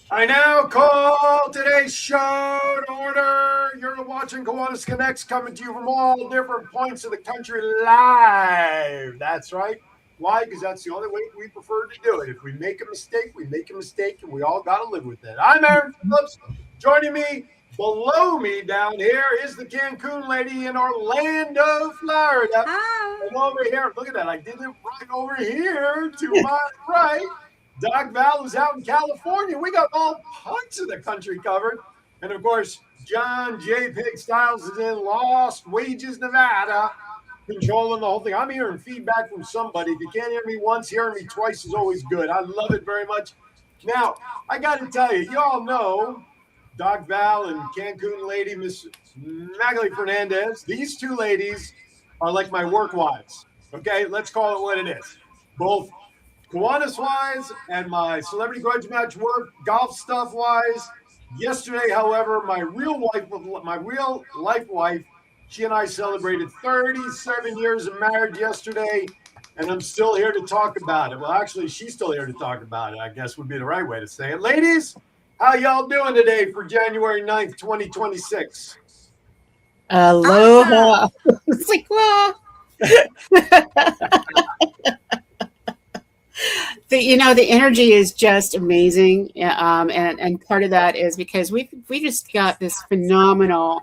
I now call today's show to order. You're watching Kiwanis Connects, coming to you from all different points of the country live. That's right. Why? Because that's the only way we prefer to do it. If we make a mistake, we make a mistake, and we all got to live with it. I'm Aaron Phillips. Joining me below me down here is the CANCUN Lady in Orlando, Florida. Hi. And over here, look at that. I did it right over here to my right. Doc Val is out in California. We got all parts of the country covered. And of course, John J. Pig Styles is in Lost Wages, Nevada, controlling the whole thing. I'm hearing feedback from somebody. If you can't hear me once, hearing me twice is always good. I love it very much. Now, I got to tell you, you all know Doc Val and CANCUN Lady, Miss Magali Fernandez. These two ladies are like my work wives. Okay, let's call it what it is. Both Kiwanis wise and my celebrity grudge match work, golf stuff wise. Yesterday, however, my real life wife, she and I celebrated 37 years of marriage yesterday, and I'm still here to talk about it. Well, actually, she's still here to talk about it, I guess would be the right way to say it. Ladies, how y'all doing today for January 9th, 2026? Aloha. It's like, well, the energy is just amazing. And part of that is because we just got this phenomenal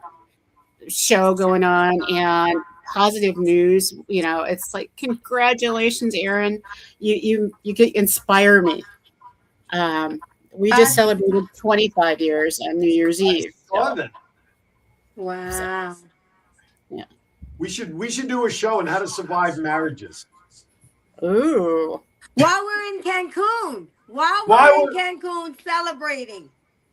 show going on and positive news. It's like, congratulations, Aaron. You inspire me. We just celebrated 25 years on New Year's Eve. So. Wow. Yeah. We should do a show on how to survive marriages. Ooh. While we're in Cancun. While we're in Cancun celebrating.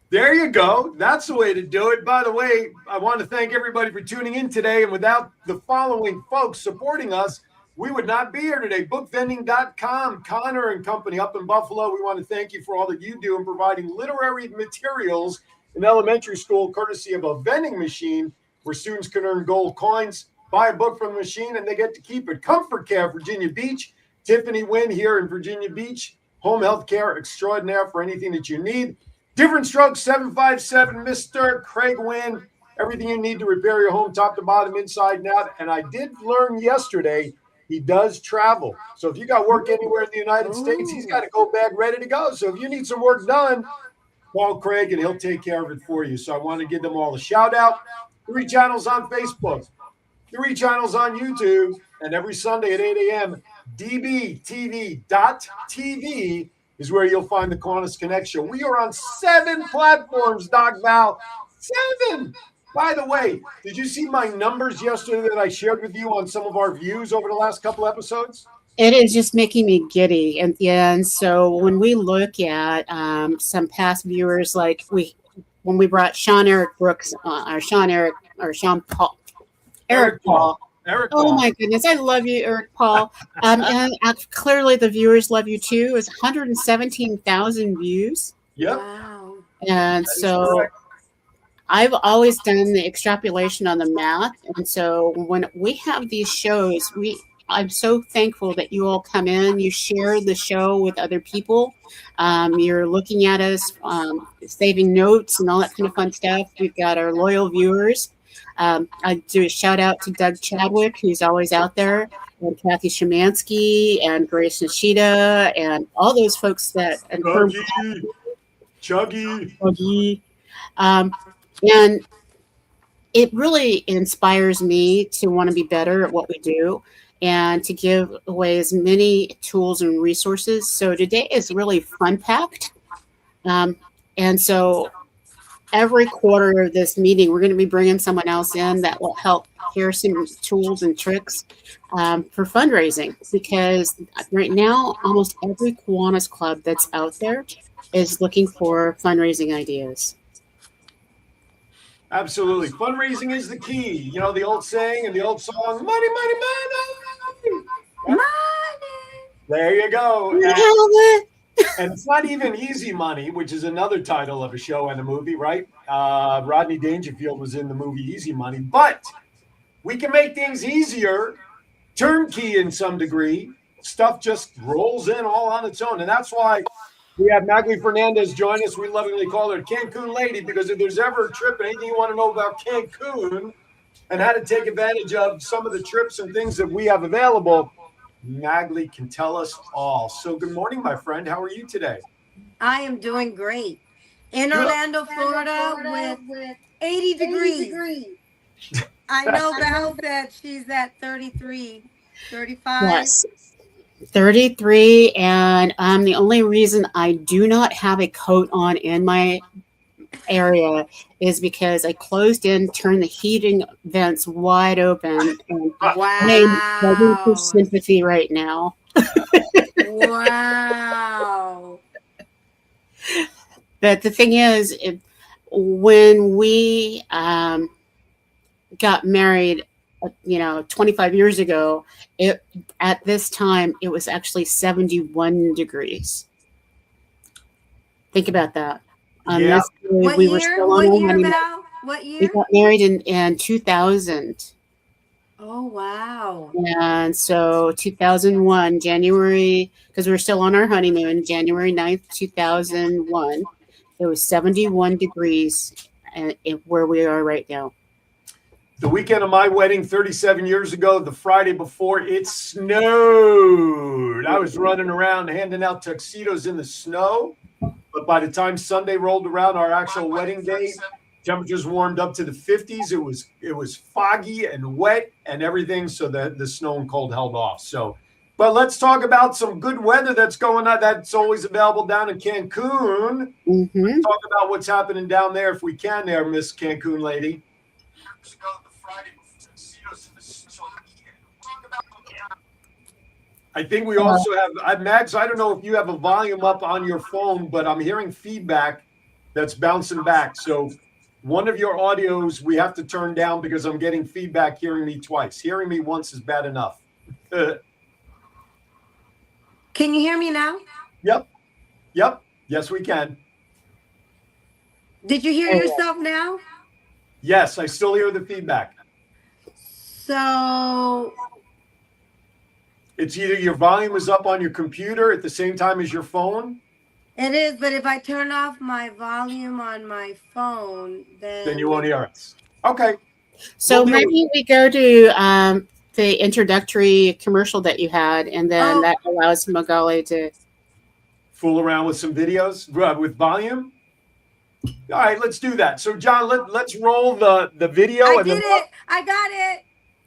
There you go. That's the way to do it. By the way, I want to thank everybody for tuning in today. And without the following folks supporting us, we would not be here today. Bookvending.com, Connor and Company up in Buffalo. We want to thank you for all that you do in providing literary materials in elementary school, courtesy of a vending machine where students can earn gold coins, buy a book from the machine, and they get to keep it. Comfort Care, Virginia Beach. Tiffany Wynn here in Virginia Beach. Home health care extraordinaire for anything that you need. Different Strokes 757, Mr. Craig Wynn. Everything you need to repair your home, top to bottom, inside and out. And I did learn yesterday he does travel. So if you got work anywhere in the United States, he's got a go bag ready to go. So if you need some work done, call Craig and he'll take care of it for you. So I want to give them all a shout out. 3 channels on Facebook, 3 channels on YouTube, and every Sunday at 8 a.m., WWDBTV.TV is where you'll find the Kiwanis Connects show. We are on 7 platforms, Doc Val. 7! By the way, did you see my numbers yesterday that I shared with you on some of our views over the last couple episodes? It is just making me giddy. And so when we look at some past viewers, like when we brought Eric Paul. Oh my goodness, I love you, Eric Paul. And clearly the viewers love you too. It's 117,000 views. Yep. Wow. And so I've always done the extrapolation on the math. And so when we have these shows, I'm so thankful that you all come in, you share the show with other people. You're looking at us, saving notes and all that kind of fun stuff. We've got our loyal viewers. I do a shout out to Doug Chadwick, who's always out there, and Kathy Shemansky and Grace Nishida and all those folks that Chuggy. And it really inspires me to want to be better at what we do and to give away as many tools and resources. So today is really fun packed. And so every quarter of this meeting, we're going to be bringing someone else in that will help share some tools and tricks for fundraising. Because right now, almost every Kiwanis club that's out there is looking for fundraising ideas. Absolutely. Fundraising is the key. You know, the old saying and the old song, money, money, money. Money. There you go. And it's not even easy money, which is another title of a show and a movie, right? Rodney Dangerfield was in the movie Easy Money. But we can make things easier, turnkey in some degree. Stuff just rolls in all on its own. And that's why We have Maggie Fernandez join us. We lovingly call her CANCUN Lady because if there's ever a trip and anything you want to know about Cancun and how to take advantage of some of the trips and things that we have available, Maggie can tell us all. So good morning, my friend. How are you today? I am doing great. In Good. Orlando, Florida with 80 degrees. I know Val said she's at 33, 35. Yes. 33, and the only reason I do not have a coat on in my area is because I closed in, turned the heating vents wide open, and I'm begging for Wow. sympathy right now. Wow. But the thing is, when we got married, 25 years ago, at this time it was actually 71 degrees. Think about that. Yeah. What we year? were still What on our year, honeymoon. Val? What year? We got married in 2000. Oh, wow. And so 2001, January, because we were still on our honeymoon, January 9th, 2001, it was 71 degrees where we are right now. The weekend of my wedding 37 years ago, the Friday before, it snowed. I was running around handing out tuxedos in the snow. But by the time Sunday rolled around, our actual wedding day, temperatures warmed up to the 50s. It was foggy and wet and everything, so that the snow and cold held off. So, but let's talk about some good weather that's going on. That's always available down in Cancun. Mm-hmm. Let's talk about what's happening down there if we can there, Miss CANCUN Lady. I think we also have, Max, I don't know if you have a volume up on your phone, but I'm hearing feedback that's bouncing back. So one of your audios we have to turn down because I'm getting feedback hearing me twice. Hearing me once is bad enough. Can you hear me now? Yep. Yes, we can. Did you hear yourself now? Yes, I still hear the feedback. So it's either your volume is up on your computer at the same time as your phone. It is, but if I turn off my volume on my phone, then you won't hear us. Okay. So maybe we go to the introductory commercial that you had, and then that allows Magali to fool around with some videos with volume. All right, let's do that. So, John, let's roll the video. I did it. I got it.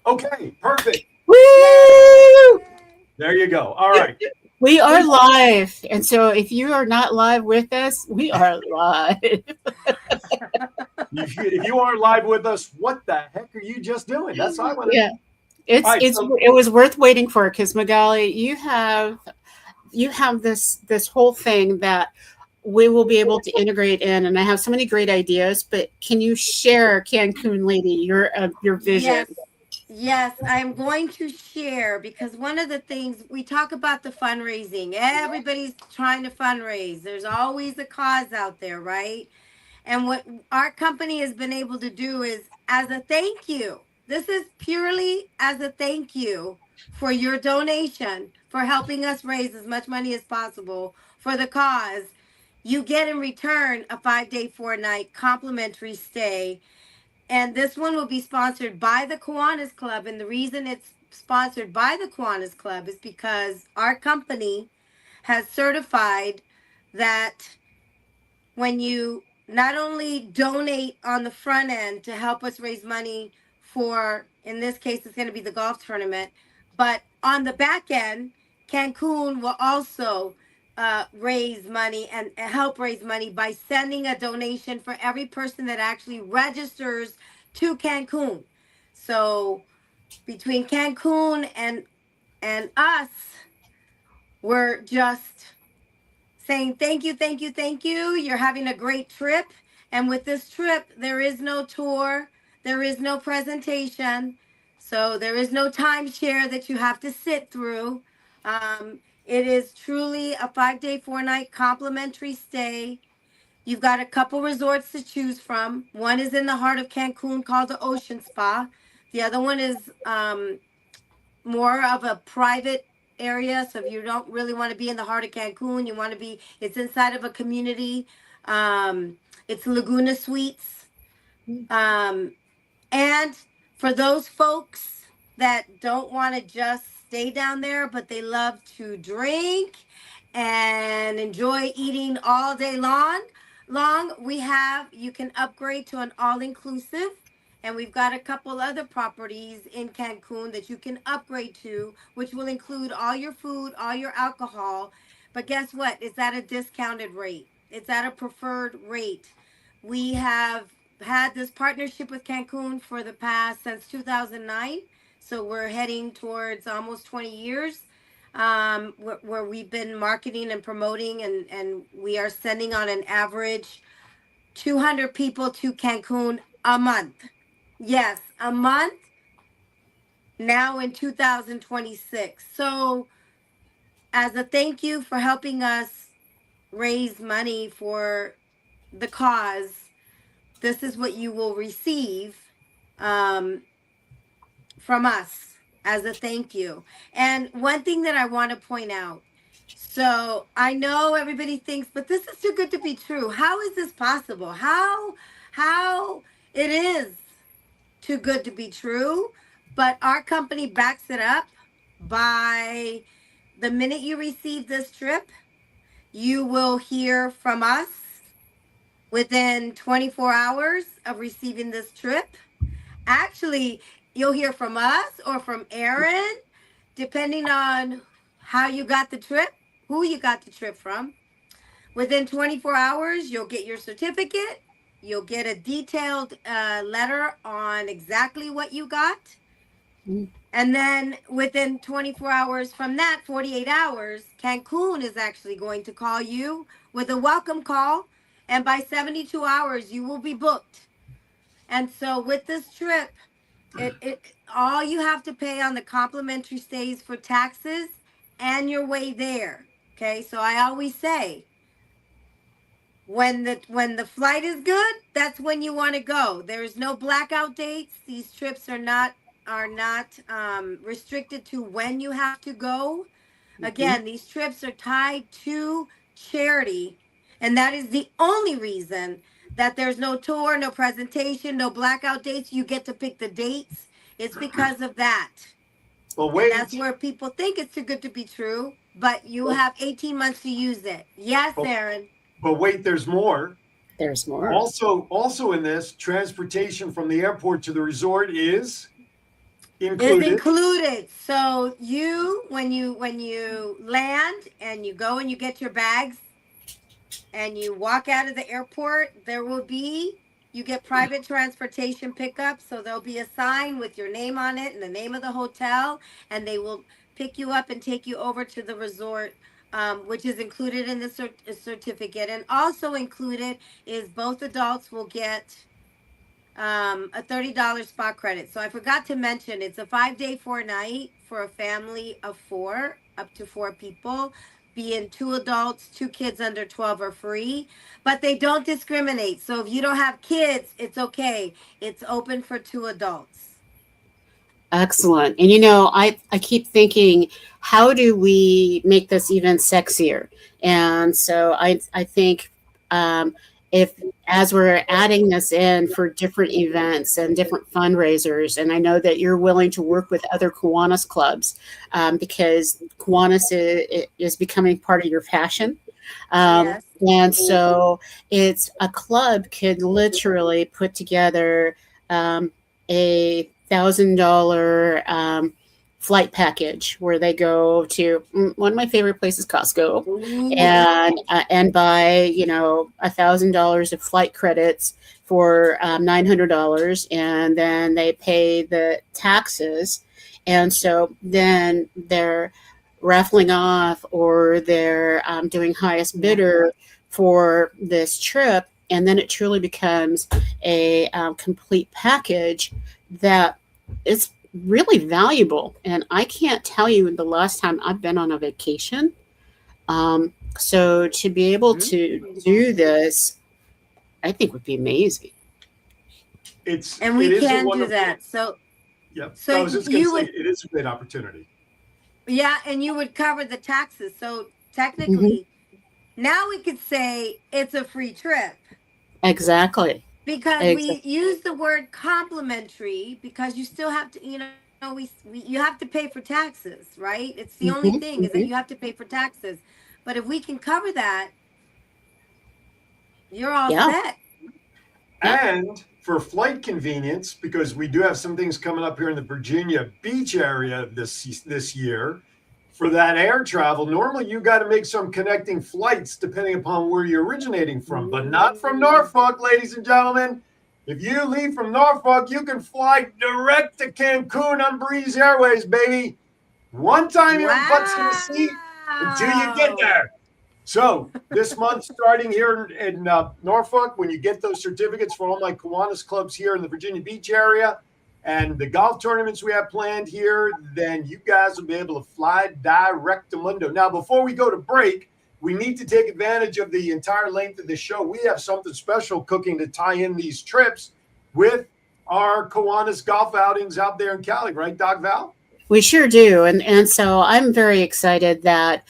Okay, perfect. Woo! There you go. All right. We are live. And so if you are not live with us, we are live. If you aren't live with us, what the heck are you just doing? That's all I want to know. It was worth waiting for, because Magali, you have this whole thing that we will be able to integrate in, and I have so many great ideas. But can you share, CANCUN Lady, your vision? Yes, I'm going to share, because one of the things we talk about, the fundraising. Everybody's trying to fundraise. There's always a cause out there, right? And what our company has been able to do is, as a thank you, this is purely as a thank you for your donation, for helping us raise as much money as possible for the cause. You get in return a 5-day, 4-night complimentary stay. And this one will be sponsored by the Kiwanis Club. And the reason it's sponsored by the Kiwanis Club is because our company has certified that when you not only donate on the front end to help us raise money for, in this case, it's going to be the golf tournament, but on the back end, Cancun will also raise money and help raise money by sending a donation for every person that actually registers to Cancun. So between Cancun and us, we're just saying thank you, thank you, thank you. You're having a great trip. And with this trip, there is no tour. There is no presentation. So there is no timeshare that you have to sit through. It is truly a 5-day, 4-night complimentary stay. You've got a couple resorts to choose from. One is in the heart of Cancun called the Ocean Spa. The other one is more of a private area. So if you don't really want to be in the heart of Cancun, you want to be, it's inside of a community. It's Laguna Suites. Um, and for those folks that don't want to just stay down there, but they love to drink and enjoy eating all day long, we have, you can upgrade to an all-inclusive. And we've got a couple other properties in Cancun that you can upgrade to, which will include all your food, all your alcohol. But guess what? It's at a discounted rate. It's at a preferred rate. We have had this partnership with Cancun for the past since 2009. So we're heading towards almost 20 years, where we've been marketing and promoting, and we are sending on an average 200 people to Cancun a month. Yes, a month now in 2026. So as a thank you for helping us raise money for the cause, this is what you will receive from us as a thank you. And one thing that I want to point out, so I know everybody thinks, but this is too good to be true. How is this possible? How it is too good to be true, but our company backs it up by the minute you receive this trip, you will hear from us within 24 hours of receiving this trip. Actually, you'll hear from us or from Aaron, depending on how you got the trip, who you got the trip from. Within 24 hours, you'll get your certificate. You'll get a detailed letter on exactly what you got. And then within 24 hours from that, 48 hours, Cancun is actually going to call you with a welcome call. And by 72 hours, you will be booked. And so with this trip, it all you have to pay on the complimentary stays for taxes and your way there. Okay, so I always say, when the flight is good, that's when you want to go. There's no blackout dates. These trips are not restricted to when you have to go. Again, these trips are tied to charity, and that is the only reason that there's no tour, no presentation, no blackout dates. You get to pick the dates. It's because of that. Well, and wait. that's where people think it's too good to be true, but you have 18 months to use it. Yes, Aaron. But wait, there's more. There's more. Also in this, transportation from the airport to the resort is included. Is included. So when you land and you go and you get your bags and you walk out of the airport, you get private transportation pickup. So there'll be a sign with your name on it and the name of the hotel, and they will pick you up and take you over to the resort, which is included in the certificate. And also included is both adults will get a $30 spa credit. So I forgot to mention, it's a 5-day, 4-night for a family of 4, up to 4 people. Being 2 adults, 2 kids under 12 are free, but they don't discriminate. So if you don't have kids, it's okay. It's open for 2 adults. Excellent. And I keep thinking, how do we make this even sexier? And so I think if, as we're adding this in for different events and different fundraisers, and I know that you're willing to work with other Kiwanis clubs, because Kiwanis is becoming part of your passion. Yes. And so it's a club could literally put together a $1,000 flight package where they go to one of my favorite places, Costco, and buy $1,000 of flight credits for $900, and then they pay the taxes, and so then they're raffling off or they're doing highest bidder for this trip, and then it truly becomes a complete package that is really valuable. And I can't tell you the last time I've been on a vacation. So to be able to do this, I think would be amazing. And we can do that. So I was just going to say, it is a great opportunity. Yeah, and you would cover the taxes. So Mhm. technically, now we could say it's a free trip Exactly. because Exa we use the word complimentary because you still have to, you have to pay for taxes, right? It's the only thing is Mhm, that you have to mhm. pay for taxes. But if we can cover that, you're all Yeah, set. yeah. And for flight convenience, because we do have some things coming up here in the Virginia Beach area this year, for that air travel, normally you got to make some connecting flights depending upon where you're originating from, but not from Mm. Norfolk, ladies and gentlemen. If you leave from Norfolk, you can fly direct to Cancun on Breeze Airways, baby. One time your butt's in the seat until you get Wow. there. So this month, starting here in Norfolk, when you get those certificates for all my Kiwanis clubs here in the Virginia Beach area and the golf tournaments we have planned here, then you guys will be able to fly direct to Mundo. Now, before we go to break, we need to take advantage of the entire length of the show. We have something special cooking to tie in these trips with our Kiwanis golf outings out there in Cali, right, Doc Val? We sure do, and so I'm very excited that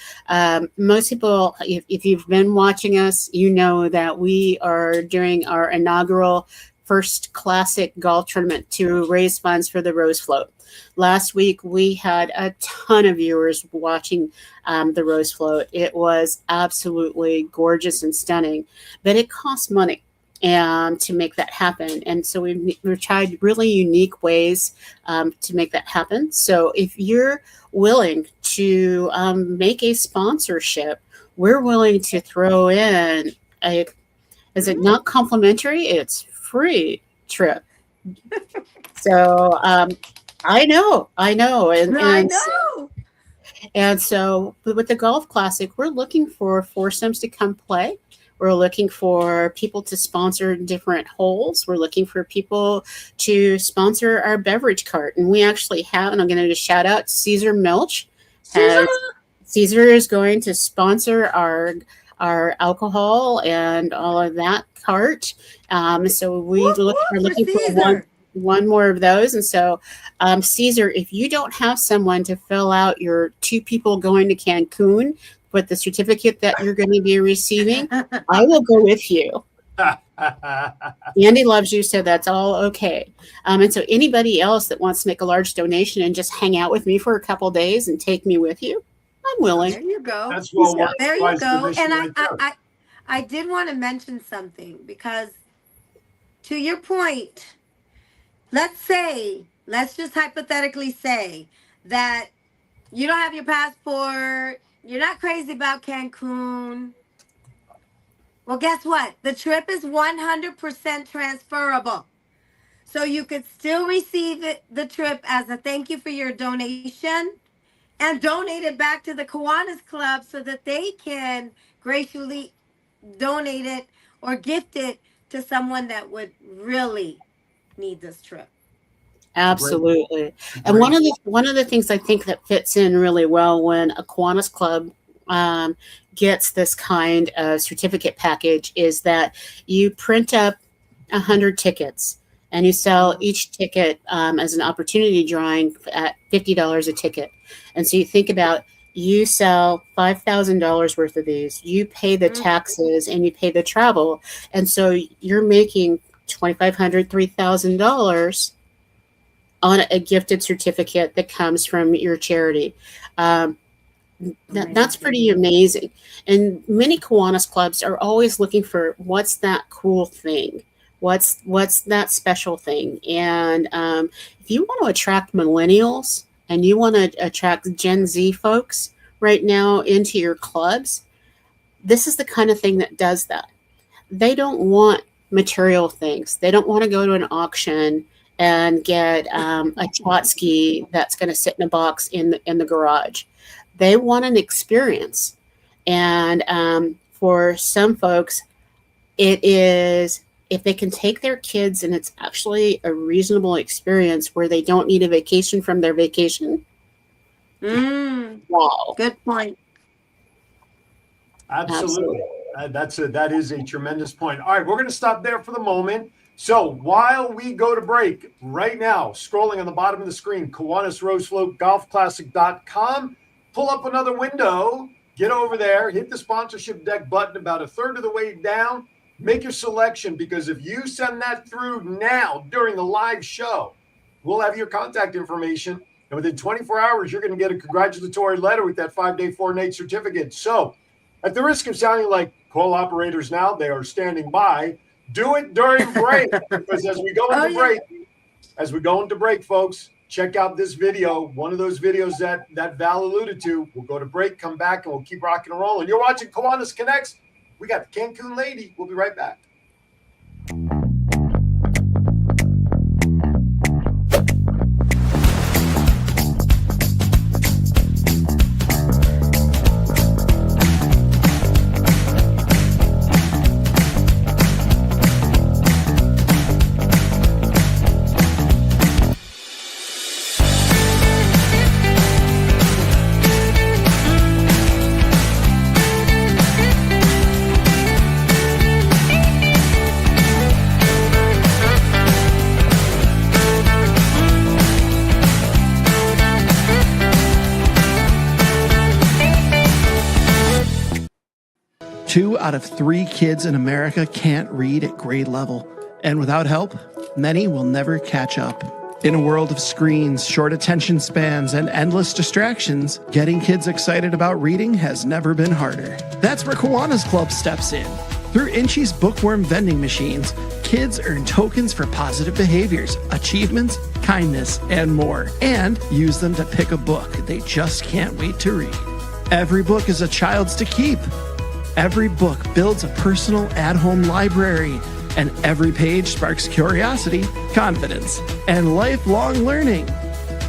most people, if you've been watching us, you know that we are doing our inaugural first classic golf tournament to raise funds for the Rose Float. Last week we had a ton of viewers watching the Rose Float. It was absolutely gorgeous and stunning, but it costs money and to make that happen. And so we've tried really unique ways to make that happen. So if you're willing to make a sponsorship, we're willing to throw in a, is it not complimentary? It's free trip. So I know, I know. and so with the golf classic, we're looking for foursomes to come play. We're looking for people to sponsor different holes. We're looking for people to sponsor our beverage cart. And we actually have, and I'm going to just shout out Caesar Milch Caesar. has Caesar is going to sponsor our alcohol and all of that cart. So Whoop are whoop for looking for Caesar. one more of those. And so, Caesar, if you don't have someone to fill out your two people going to Cancun with the certificate that you're going to be receiving, I will go with you. Andy loves you, so that's all okay. And so, anybody else that wants to make a large donation and just hang out with me for a couple days and take me with you, I'm willing. There you go. That's well worth There you price go. admission And right there. I did want to mention something because to your point, let's just hypothetically say that you don't have your passport, you're not crazy about Cancun. Well, guess what? The trip is 100% transferable. So you could still receive the trip as a thank you for your donation and donate it back to the Kiwanis Club so that they can graciously donate it or gift it to someone that would really need this trip. It's a great, Absolutely. it's a And great. one of the things I think that fits in really well when a Kiwanis Club um, gets this kind of certificate package is that you print up 100 tickets and you sell Mhm. each ticket as an opportunity drawing at $50 a ticket. And so you think about you sell $5,000 worth of these, you pay the Mhm. taxes and you pay the travel. And so you're making $2,500, $3,000 on a gifted certificate that comes from your charity. Um, that's pretty Amazing. amazing. And many Kiwanis clubs are always looking for what's that cool thing, what's that special thing. And if you want to attract millennials and you want to attract Gen Z folks right now into your clubs, this is the kind of thing that does that. They don't want material things. They don't want to go to an auction and get a Trotsky that's going to sit in a box in the garage. They want an experience, and for some folks, it is if they can take their kids and it's actually a reasonable experience where they don't need a vacation from their vacation. Mm, Wow, good point. Absolutely. absolutely. That is a tremendous point. All right, we're going to stop there for the moment. So while we go to break right now, scrolling on the bottom of the screen, KiwanisRosefloatGolfClassic.com. pull up another window, get over there, hit the sponsorship deck button about a third of the way down, make your selection, because if you send that through now during the live show, we'll have your contact information. And within 24 hours, you're going to get a congratulatory letter with that 5-day, 4-night certificate. So at the risk of sounding like call operators now, they are standing by. Do it during break, because as we go into break, folks, check out this video, one of those videos that Val alluded to. We'll go to break, come back, and we'll keep rocking and rolling. You're watching Kiwanis Connects. We got the CANCUN Lady. We'll be right back. 2 out of 3 kids in America can't read at grade level. And without help, many will never catch up. In a world of screens, short attention spans, and endless distractions, getting kids excited about reading has never been harder. That's where Kiwanis Club steps in. Through Inchy's bookworm vending machines, kids earn tokens for positive behaviors, achievements, kindness, and more, and use them to pick a book they just can't wait to read. Every book is a child's to keep. Every book builds a personal at-home library, and every page sparks curiosity, confidence, and lifelong learning.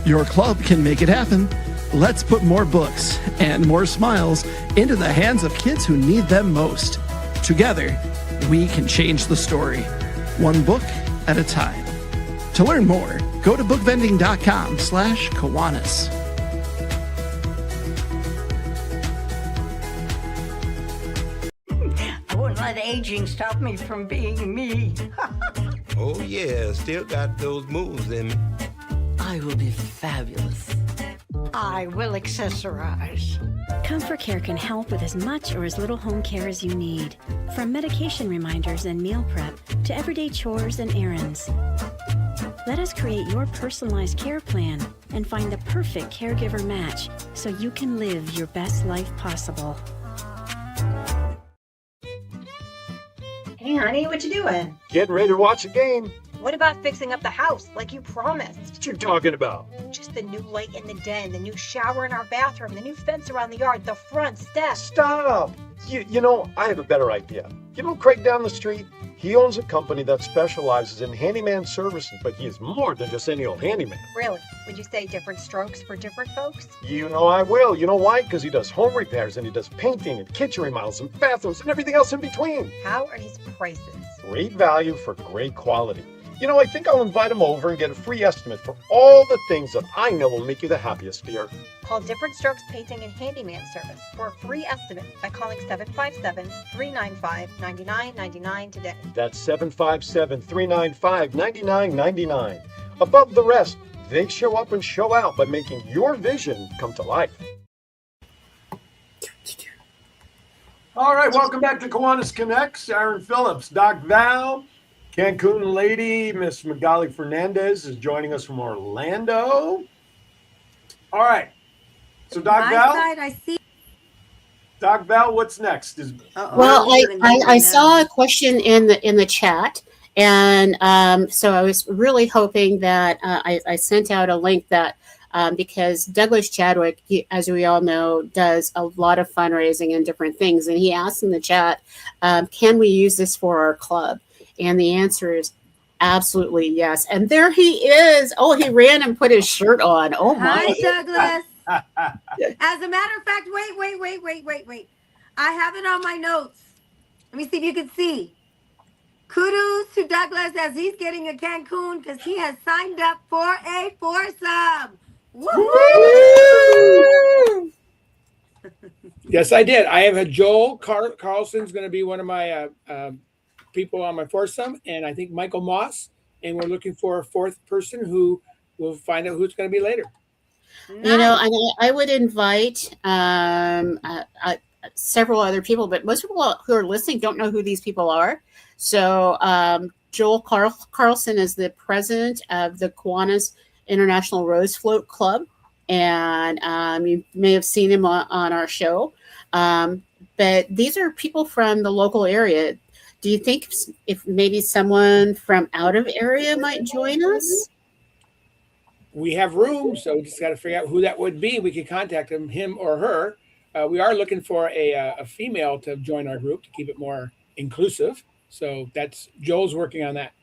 Your club can make it happen. Let's put more books and more smiles into the hands of kids who need them most. Together, we can change the story, one book at a time. To learn more, go to bookvending.com/Kiwanis. I wouldn't let aging stop me from being me. Oh yeah, still got those moves in me. I will be fabulous. I will accessorize. Comfort Care can help with as much or as little home care as you need. From medication reminders and meal prep to everyday chores and errands. Let us create your personalized care plan and find the perfect caregiver match so you can live your best life possible. Hey honey, what you doing? Getting ready to watch a game. What about fixing up the house like you promised? What you talking about? Just the new light in the den, the new shower in our bathroom, the new fence around the yard, the front steps. Stop! You know, I have a better idea. You know Craig down the street? He owns a company that specializes in handyman services, but he is more than just any old handyman. Really? Would you say different strokes for different folks? You know I will. You know why? Because he does home repairs and he does painting and kitchen remodels and bathrooms and everything else in between. How are his prices? Great value for great quality. You know, I think I'll invite him over and get a free estimate for all the things that I know will make you the happiest, dear. Call Different Strokes Painting and Handyman Service for a free estimate by calling 757-395-9999 today. That's 757-395-9999. Above the rest, they show up and show out by making your vision come to life. All right, welcome back to Kiwanis Connects. Aaron Phillips, Doc Val, CANCUN Lady, Miss Magali Fernandez is joining us from Orlando. All right. So Doc Val, Side, I see. Doc Val, what's next? Well, I saw a question in the chat, and so I was really hoping that I sent out a link that because Douglas Chadwick, as we all know, does a lot of fundraising and different things, and he asked in the chat, can we use this for our club? And the answer is absolutely yes. And there he is. Oh, he ran and put his shirt on. Oh my. Hi, Douglas. As a matter of fact, wait. I have it on my notes. Let me see if you can see. Kudos to Douglas as he's getting a Cancun because he has signed up for a foursome. Woo! Yes, I did. I have a Joel Carlson's going to be one of my people on my foursome, and I think Michael Moss, and we're looking for a fourth person who we'll find out who's going to be later. You know, Nice. and I would invite several other people, but most people who are listening don't know who these people are. So Joel Carlson is the president of the Kiwanis International Rose Float Club, and you may have seen him on our show. But these are people from the local area. Do you think if maybe someone from out of area might join us? We have room, so we just got to figure out who that would be. We could contact him or her. We are looking for a female to join our group to keep it more inclusive. So that's Joel's working on that.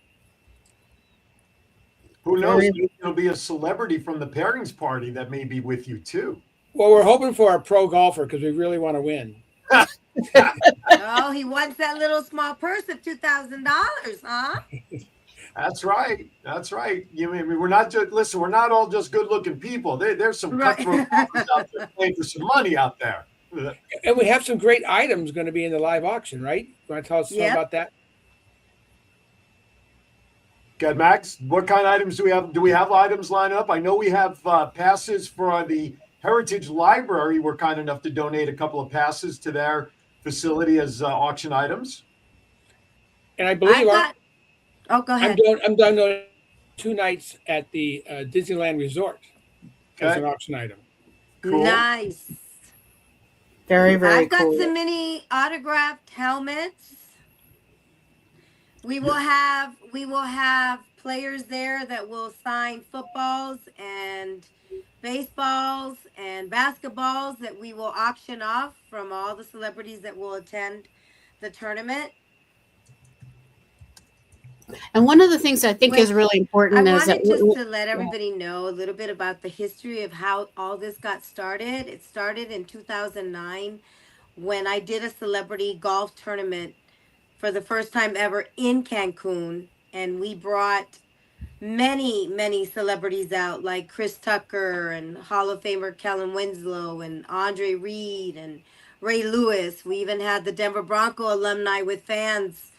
Who knows? Maybe it'll be a celebrity from the pairings party that may be with you too. Well, we're hoping for a pro golfer because we really want to win. Oh, he wants that little small purse of $2,000, huh? That's right. That's right. We're not just we're not all just good-looking people. There's some cutthroat golfers out there playing for some money out there. And we have some great items going to be in the live auction, right? You want to tell us about that? Good, Max. What kind of items do we have? Do we have items lined up? I know we have passes for the Heritage Library. We're kind enough to donate a couple of passes to their facility as auction items. And I believe go ahead. I'm done 2 nights at the Disneyland Resort as an auction item. Cool. Nice. Very, very I've got cool. some mini autographed helmets. We will have players there that will sign footballs and baseballs and basketballs that we will auction off from all the celebrities that will attend the tournament. And one of the things I think is really important is that just to let everybody know a little bit about the history of how all this got started. It started in 2009 when I did a celebrity golf tournament for the first time ever in Cancun, and we brought many celebrities out, like Chris Tucker and Hall of Famer Kellen Winslow and Andre Reed and Ray Lewis. We even had the Denver Bronco alumni with fans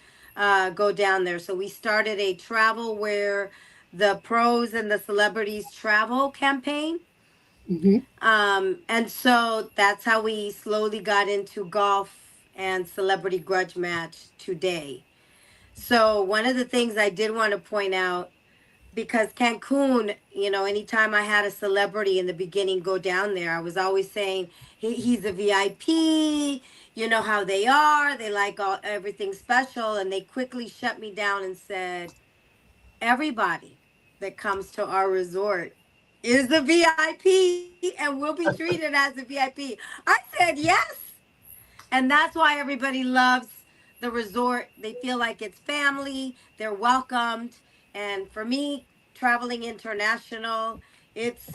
go down there. So we started a travel where the pros and the celebrities travel campaign. And so that's how we slowly got into golf and celebrity grudge match today. So one of the things I did want to point out, because Cancun, anytime I had a celebrity in the beginning go down there, I was always saying, he's a VIP, you know how they are, they like everything special, and they quickly shut me down and said, everybody that comes to our resort is a VIP and will be treated as a VIP. I said yes. And that's why everybody loves the resort. They feel like it's family, they're welcomed. And for me, traveling international, it's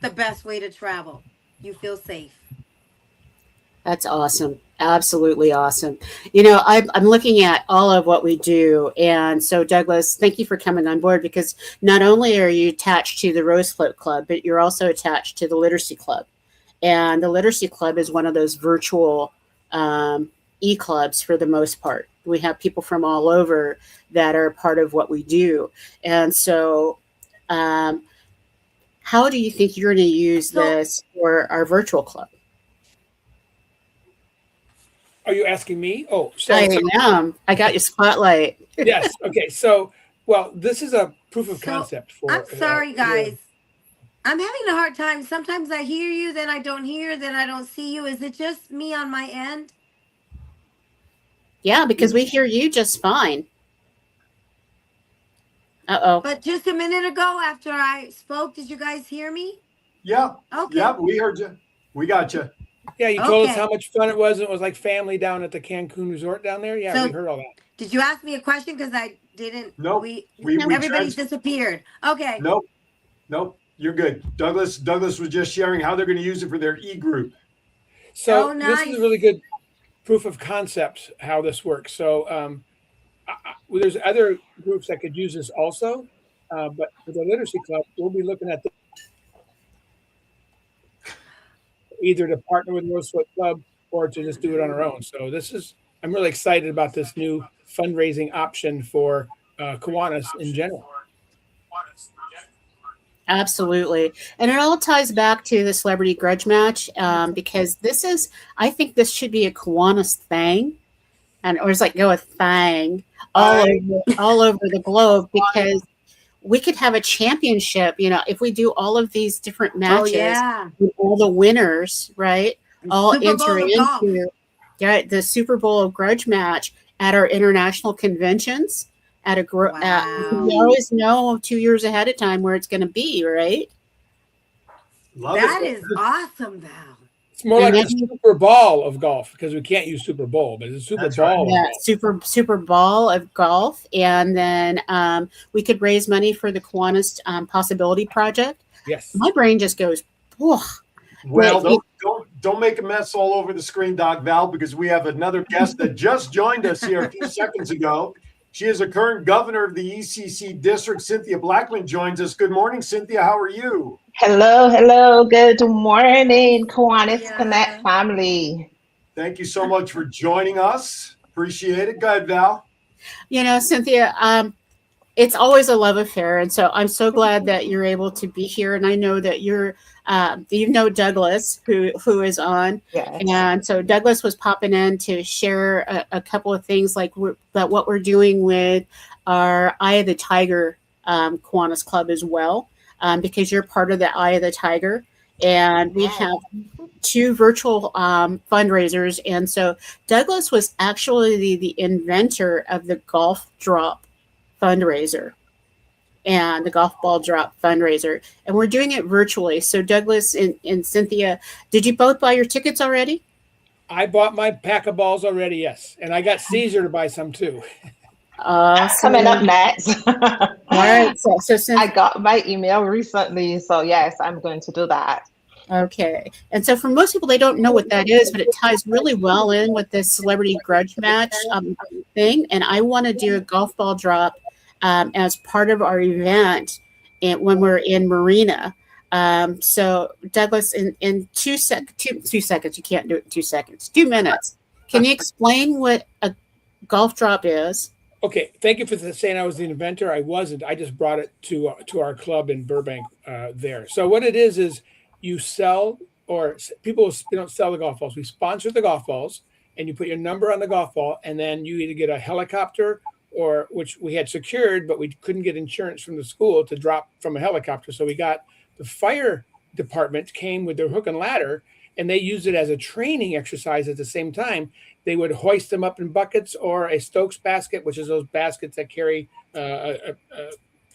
the best way to travel. You feel safe. That's awesome. Absolutely awesome. I'm looking at all of what we do. And so, Douglas, thank you for coming on board, because not only are you attached to the Rose Float Club, but you're also attached to the Literacy Club. And the Literacy Club is one of those virtual e-clubs for the most part. We have people from all over that are part of what we do. And so how do you think you're going to use this for our virtual club? Are you asking me? Oh, I am. I got your spotlight. Yes. Okay. So, this is a proof of concept for. I'm sorry, guys. I'm having a hard time. Sometimes I hear you, then I don't hear, then I don't see you. Is it just me on my end? Yeah, because we hear you just fine. Uh-oh. But just a minute ago, after I spoke, did you guys hear me? Yeah. Okay. Yeah, we heard you. We got you. Yeah, you told us how much fun it was. It was like family down at the Cancun Resort down there. Yeah, we heard all that. Did you ask me a question? Because I didn't. Nope. Everybody's disappeared. Okay. Nope. You're good. Douglas was just sharing how they're going to use it for their e-group. So This is a really good proof of concept how this works. So there's other groups that could use this also, but for the Literacy Club, we'll be looking at either to partner with Rose Float Club or to just do it on our own. So I'm really excited about this new fundraising option for Kiwanis in general. Absolutely. And it all ties back to the celebrity grudge match, because I think this should be a Kiwanis thing, or it's like go a thing all over the globe, because we could have a championship, if we do all of these different matches, with all the winners, right? All Super enter Bowl of golf. into the Super Bowl of grudge match at our international conventions. We always know 2 years ahead of time where it's going to be, right? That is awesome, Val. It's more like the Super Bowl of golf, because we can't use Super Bowl, but it's a Super Bowl. Yeah, Super Bowl of golf, and then we could raise money for the Kiwanis Possibility Project. Yes, my brain just goes. Whoa. Well, don't make a mess all over the screen, Doc Val, because we have another guest that just joined us here a few seconds ago. She is a current governor of the ECC district. Cynthia Blackman joins us. Good morning, Cynthia. How are you? Hello. Good morning, Kiwanis Connect family. Thank you so much for joining us. Appreciate it. Go ahead, Val. Cynthia, it's always a love affair, and so I'm so glad that you're able to be here. And I know that Douglas, who is on, and so Douglas was popping in to share a couple of things like about what we're doing with our Eye of the Tiger Kiwanis Club as well, because you're part of the Eye of the Tiger, and we have 2 virtual fundraisers. And so Douglas was actually the inventor of the golf drop fundraiser and the golf ball drop fundraiser, and we're doing it virtually. So Douglas and Cynthia, did you both buy your tickets already? I bought my pack of balls already, yes, and I got Caesar to buy some too. Coming up next. All right, so I got my email recently, so yes, I'm going to do that. Okay, and so for most people, they don't know what that is, but it ties really well in with this celebrity grudge match thing. And I want to do a golf ball drop as part of our event when we're in Marina. So Douglas, in 2 seconds, you can't do it in 2 seconds, 2 minutes. Can you explain what a golf drop is? Okay, thank you for saying I was the inventor. I wasn't. I just brought it to our club in Burbank there. So what it is you sell, or people don't sell the golf balls. We sponsor the golf balls, and you put your number on the golf ball, and then you either get a helicopter, or which we had secured, but we couldn't get insurance from the school to drop from a helicopter. So we got the fire department came with their hook and ladder, and they used it as a training exercise at the same time. They would hoist them up in buckets or a Stokes basket, which is those baskets that carry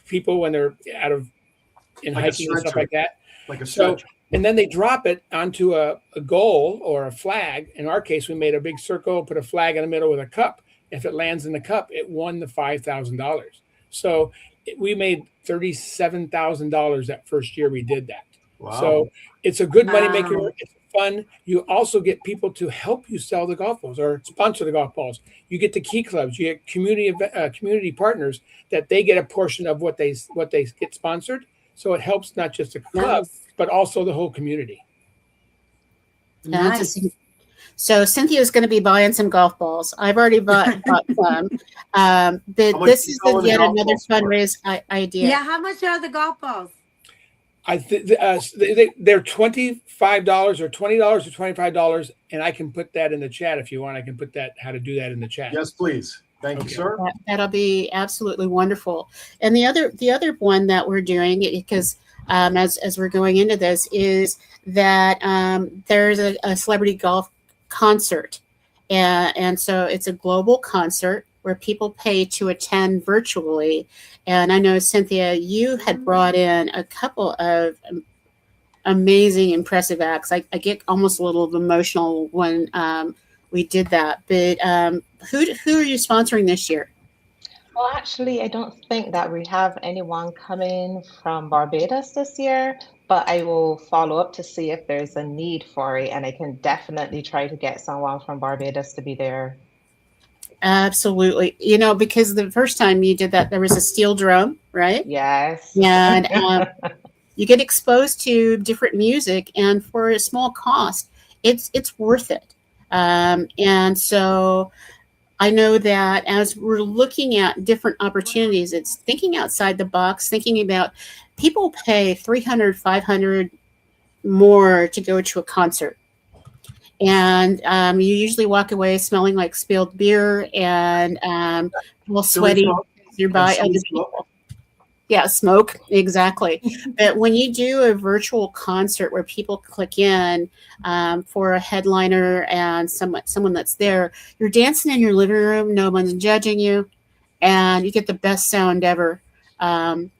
people when they're in hiking and stuff like that. Like a stretcher. And then they drop it onto a goal or a flag. In our case, we made a big circle, put a flag in the middle with a cup. If it lands in the cup, it won the $5,000. So we made $37,000 that first year we did that. Wow. So it's a good moneymaker. It's fun. You also get people to help you sell the golf balls or sponsor the golf balls. You get the key clubs. You get community partners that they get a portion of what they get sponsored. So it helps not just the club, but also the whole community. Nice. So Cynthia's going to be buying some golf balls. I've already bought some. But this is yet another fundraise idea. Yeah, how much are the golf balls? I think they're $25 or $20 or $25, and I can put that in the chat if you want. I can put how to do that in the chat. Yes, please. Thank you, sir. That'll be absolutely wonderful. And the other one that we're doing, because as we're going into this, is that there's a celebrity golf concert, and so it's a global concert where people pay to attend virtually. And I know, Cynthia, you had brought in a couple of amazing, impressive acts. I get almost a little emotional when we did that. But who are you sponsoring this year? Well, actually, I don't think that we have anyone coming from Barbados this year, but I will follow up to see if there's a need for it, and I can definitely try to get someone from Barbados to be there. Absolutely. Because the first time you did that, there was a steel drum, right? Yes. And you get exposed to different music, and for a small cost, it's worth it. And so I know that as we're looking at different opportunities, it's thinking outside the box, thinking about people pay $300, $500 more to go to a concert. And you usually walk away smelling like spilled beer and well, sweaty. You're by other people. Yeah, smoke, exactly. But when you do a virtual concert where people click in for a headliner and someone that's there, you're dancing in your living room, no one's judging you, and you get the best sound ever.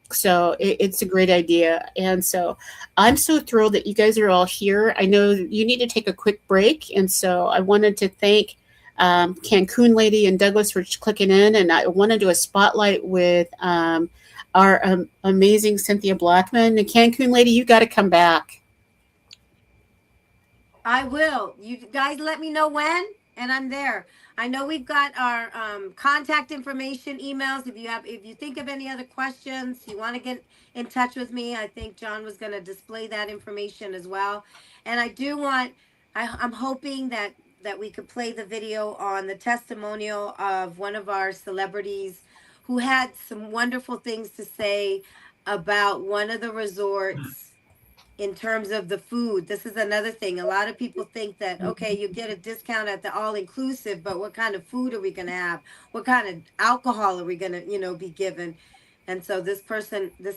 So it's a great idea. And so I'm so thrilled that you guys are all here. I know you need to take a quick break. And so I wanted to thank CANCUN Lady and Douglas for clicking in. And I want to do a spotlight with our amazing Cynthia Blackman. And CANCUN Lady, you got to come back. I will. You guys let me know when, and I'm there. I know we've got our contact information, emails. If you think of any other questions, you want to get in touch with me, I think John was going to display that information as well. And I do want, I'm hoping that we could play the video on the testimonial of one of our celebrities who had some wonderful things to say about one of the resorts in terms of the food. This is another thing. A lot of people think that, okay, you get a discount at the all-inclusive, but what kind of food are we going to have? What kind of alcohol are we going to, be given? And so this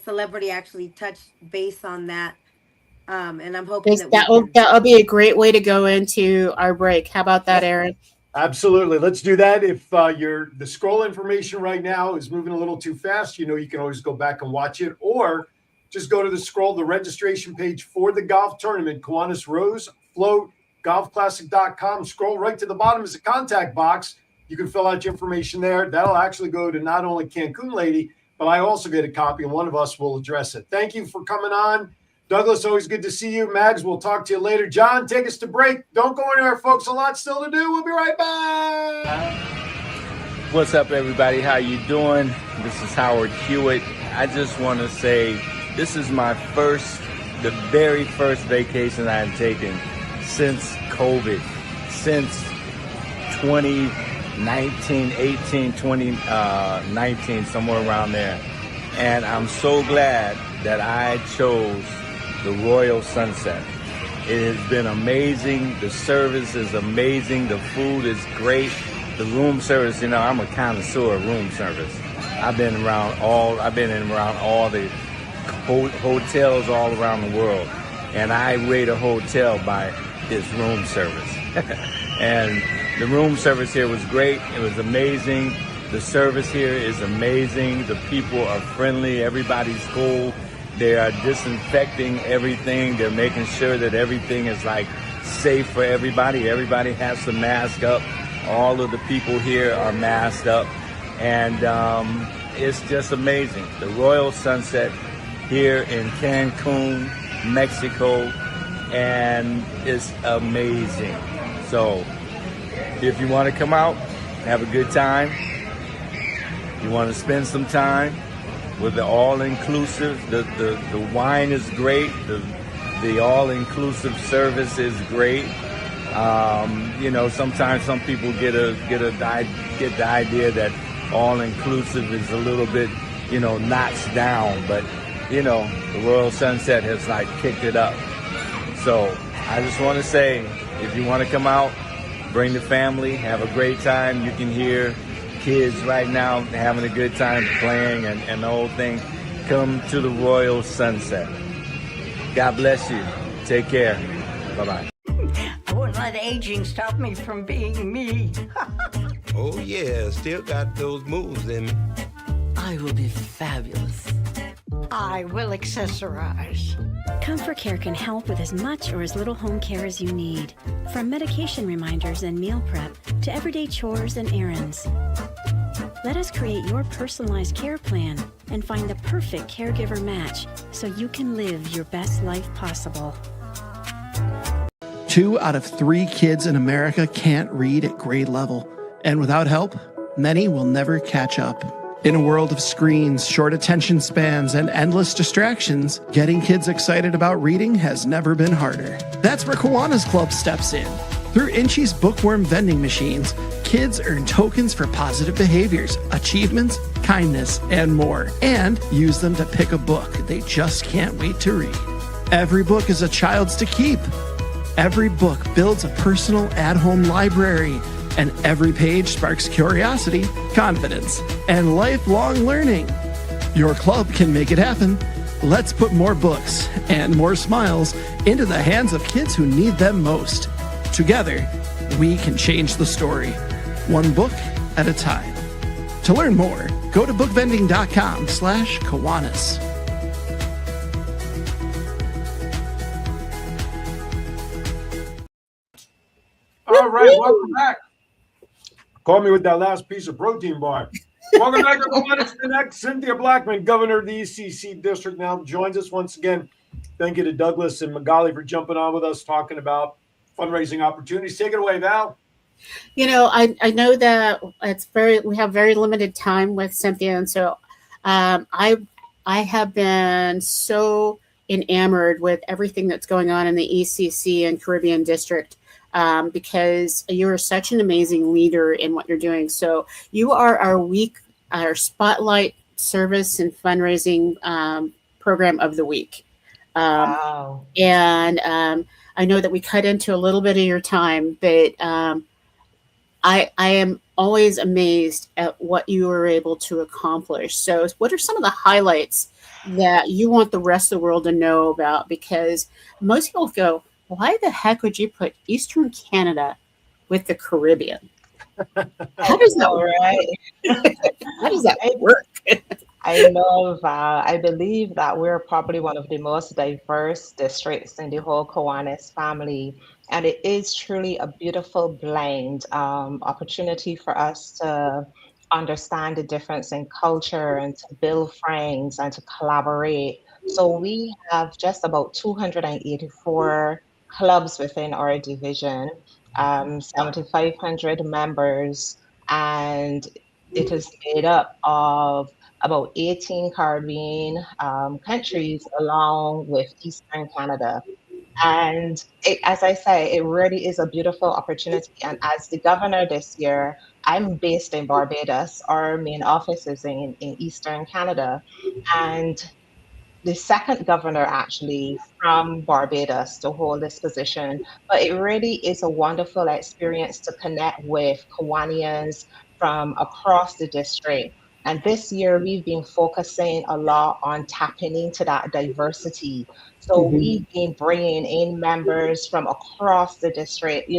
celebrity actually touched base on that. And I'm hoping that'll be a great way to go into our break. How about that, Aaron? Absolutely. Let's do that. If the scroll information right now is moving a little too fast, you can always go back and watch it, or just go to the registration page for the golf tournament, Kiwanis Rose Float golfclassic.com. Scroll right to the bottom is a contact box. You can fill out your information there. That'll actually go to not only CANCUN Lady, but I also get a copy, and one of us will address it. Thank you for coming on. Douglas, always good to see you. Mags, we'll talk to you later. John, take us to break. Don't go anywhere, folks. A lot still to do. We'll be right back. What's up, everybody? How you doing? This is Howard Hewitt. I just want to say this is the very first vacation I've taken since COVID, since 2019, 2019, somewhere around there. And I'm so glad that I chose the Royal Sunset. It has been amazing. The service is amazing. The food is great. The room service, I'm a connoisseur of room service. I've been around all the hotels all around the world, and I rate a hotel by its room service. And the room service here was great. It was amazing. The service here is amazing. The people are friendly. Everybody's cool. They are disinfecting everything. They're making sure that everything is safe for everybody. Everybody has to mask up. All of the people here are masked up. And it's just amazing. The Royal Sunset here in Cancun, Mexico, and it's amazing. So if you want to come out, have a good time, you want to spend some time with the all-inclusive, the wine is great, the all-inclusive service is great. Sometimes some people get the idea that all-inclusive is a little bit, notched down, but the Royal Sunset has kicked it up. So I just want to say, if you want to come out, bring the family, have a great time. You can hear kids right now having a good time playing and the whole thing. Come to the Royal Sunset. God bless you. Take care. Bye-bye. I wouldn't let aging stop me from being me. Oh yeah, still got those moves in me. I will be fabulous. I will accessorize. Comfort Care can help with as much or as little home care as you need. From medication reminders and meal prep to everyday chores and errands. Let us create your personalized care plan and find the perfect caregiver match so you can live your best life possible. 2 out of 3 kids in America can't read at grade level. And without help, many will never catch up. In a world of screens, short attention spans, and endless distractions, getting kids excited about reading has never been harder. That's where Kiwanis Club steps in. Through Inchy's bookworm vending machines, kids earn tokens for positive behaviors, achievements, kindness, and more, and use them to pick a book they just can't wait to read. Every book is a child's to keep. Every book builds a personal at-home library, and every page sparks curiosity, confidence, and lifelong learning. Your club can make it happen. Let's put more books and more smiles into the hands of kids who need them most. Together, we can change the story, one book at a time. To learn more, go to bookvending.com/Kiwanis. All right, welcome back. Call me with that last piece of protein bar. Welcome back to Kiwanis Connects. Cynthia Blackman, governor of the ECC district, now joins us once again. Thank you to Douglas and Magali for jumping on with us, talking about fundraising opportunities. Take it away, Val. You know, I know that we have very limited time with Cynthia, and so I have been so enamored with everything that's going on in the ECC and Caribbean district. Because you're such an amazing leader in what you're doing. So you are our Spotlight service and fundraising program of the week. Wow. And I know that we cut into a little bit of your time, but I am always amazed at what you were able to accomplish. So what are some of the highlights that you want the rest of the world to know about? Because most people go, why the heck would you put Eastern Canada with the Caribbean? How does that work? How does that work? I know, Val. I believe that we're probably one of the most diverse districts in the whole Kiwanis family. And it is truly a beautiful blend, opportunity for us to understand the difference in culture and to build friends and to collaborate. So we have just about 284 clubs within our division, 7,500 members, and it is made up of about 18 Caribbean countries along with Eastern Canada. And as I say, it really is a beautiful opportunity. And as the governor this year, I'm based in Barbados. Our main office is in Eastern Canada. And the second governor actually from Barbados to hold this position. But it really is a wonderful experience to connect with Kiwanians from across the district. And this year we've been focusing a lot on tapping into that diversity. So we've been bringing in members from across the district,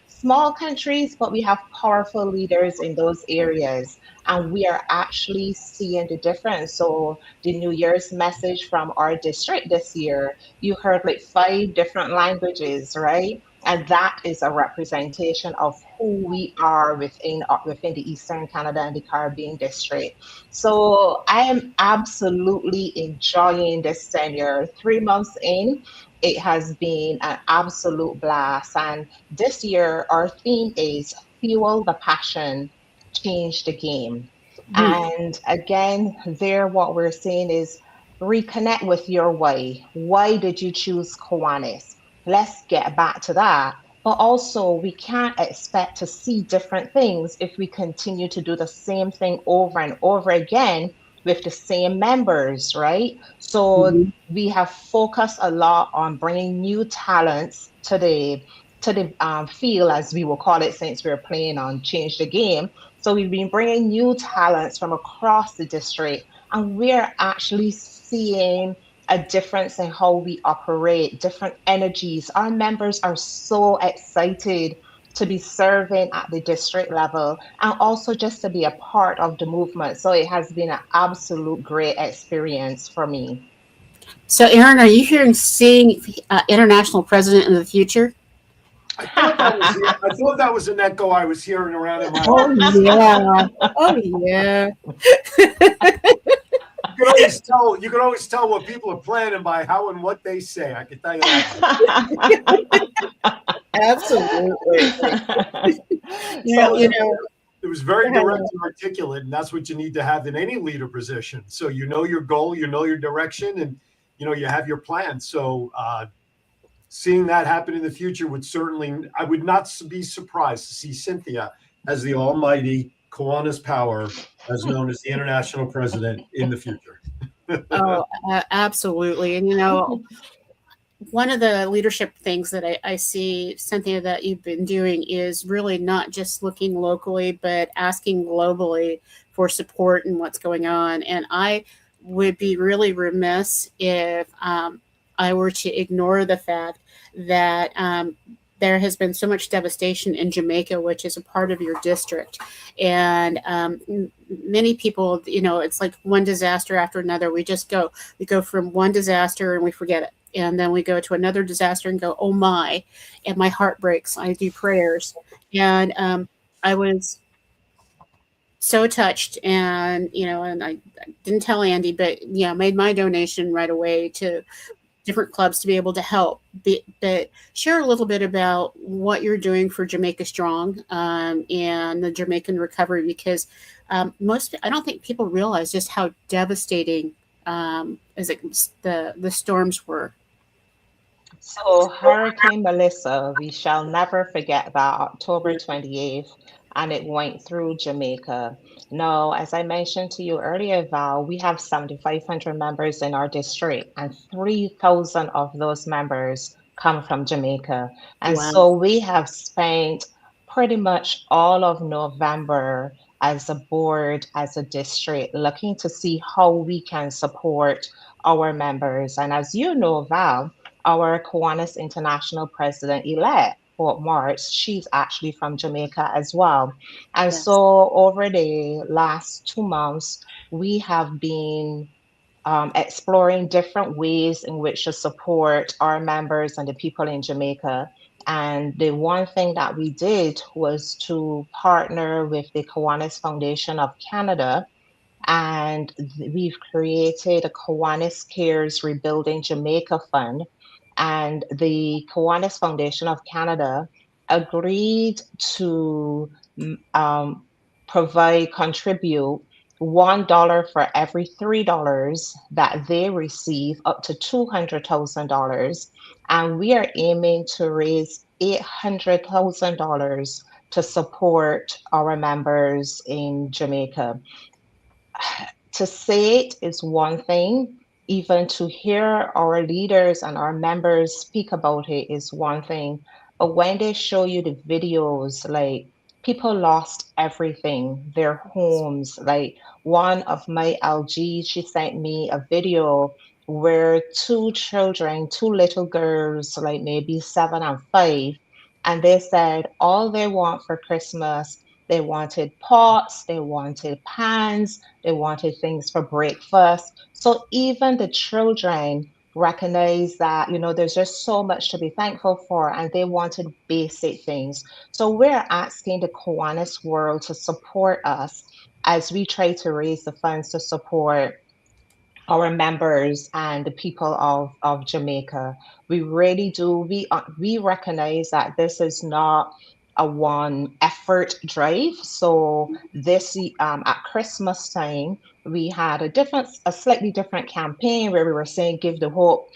small countries, but we have powerful leaders in those areas. And we are actually seeing the difference. So the New Year's message from our district this year, you heard like 5 different languages, right? And that is a representation of who we are within the Eastern Canada and the Caribbean district. So I am absolutely enjoying this tenure. 3 months in, it has been an absolute blast. And this year, our theme is Fuel the Passion, Change the Game. And again, there, what we're saying is reconnect with your why. Why did you choose Kiwanis? Let's get back to that. But also, we can't expect to see different things if we continue to do the same thing over and over again with the same members, right? So we have focused a lot on bringing new talents to the field, as we will call it, since we're playing on Change the Game. So we've been bringing new talents from across the district, and we're actually seeing a difference in how we operate, different energies. Our members are so excited to be serving at the district level and also just to be a part of the movement. So it has been an absolute great experience for me. So, Aaron, are you seeing international president in the future? I thought that was an echo I was hearing around in my Oh yeah. You can always tell what people are planning by how and what they say. I can tell you that. Absolutely. It was very direct and articulate, and that's what you need to have in any leader position. So you know your goal, you know your direction, and you have your plan. So seeing that happen in the future I would not be surprised to see Cynthia as the almighty Kiwanis Power, as known as the international president in the future. Oh, absolutely. And, one of the leadership things that I see, Cynthia, that you've been doing is really not just looking locally, but asking globally for support and what's going on. And I would be really remiss if I were to ignore the fact that there has been so much devastation in Jamaica, which is a part of your district. And many people, it's like one disaster after another. We go from one disaster and we forget it. And then we go to another disaster and go, oh my, and my heart breaks. I do prayers. And I was so touched, and I didn't tell Andy, but made my donation right away to different clubs to be able to help. But share a little bit about what you're doing for Jamaica Strong and the Jamaican recovery, because I don't think people realize just how devastating the storms were. So Hurricane Melissa, we shall never forget that, October 28th, and it went through Jamaica. Now, as I mentioned to you earlier, Val, we have 7,500 members in our district, and 3,000 of those members come from Jamaica. And Wow. So we have spent pretty much all of November as a board, as a district, looking to see how we can support our members. And as you know, Val, our Kiwanis International President-elect, Fort March, she's actually from Jamaica as well. And Yes. so over the last 2 months, we have been exploring different ways in which to support our members and the people in Jamaica. And the one thing that we did was to partner with the Kiwanis Foundation of Canada, and we've created a Kiwanis Cares Rebuilding Jamaica Fund. And the Kiwanis Foundation of Canada agreed to contribute $1 for every $3 that they receive, up to $200,000. And we are aiming to raise $800,000 to support our members in Jamaica. To say it is one thing, even to hear our leaders and our members speak about it is one thing. But when they show you the videos, like people lost everything, their homes. Like one of my LG, she sent me a video where two little girls, like maybe 7 and 5, and they said all they want for Christmas, they wanted pots, they wanted pans, they wanted things for breakfast. So even the children recognize that, there's just so much to be thankful for, and they wanted basic things. So we're asking the Kiwanis world to support us as we try to raise the funds to support our members and the people of Jamaica. We really do. We recognize that this is not a one effort drive. So this at Christmas time, we had a slightly different campaign where we were saying give hope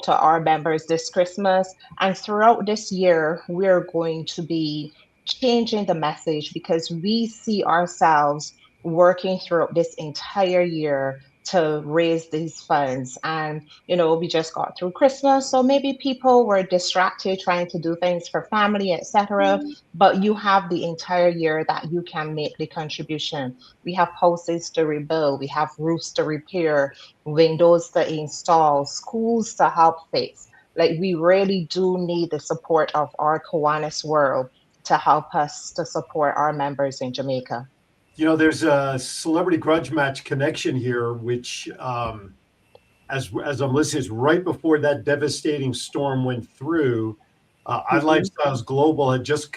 to our members this Christmas. And throughout this year, we're going to be changing the message, because we see ourselves working throughout this entire year to raise these funds. And we just got through Christmas, so maybe people were distracted trying to do things for family, etc. But you have the entire year that you can make the contribution. We have houses to rebuild, we have roofs to repair, windows to install, schools to help fix. Like, we really do need the support of our Kiwanis world to help us to support our members in Jamaica. There's a celebrity grudge match connection here, which, as I'm listening, is right before that devastating storm went through. iLifestyles Global had just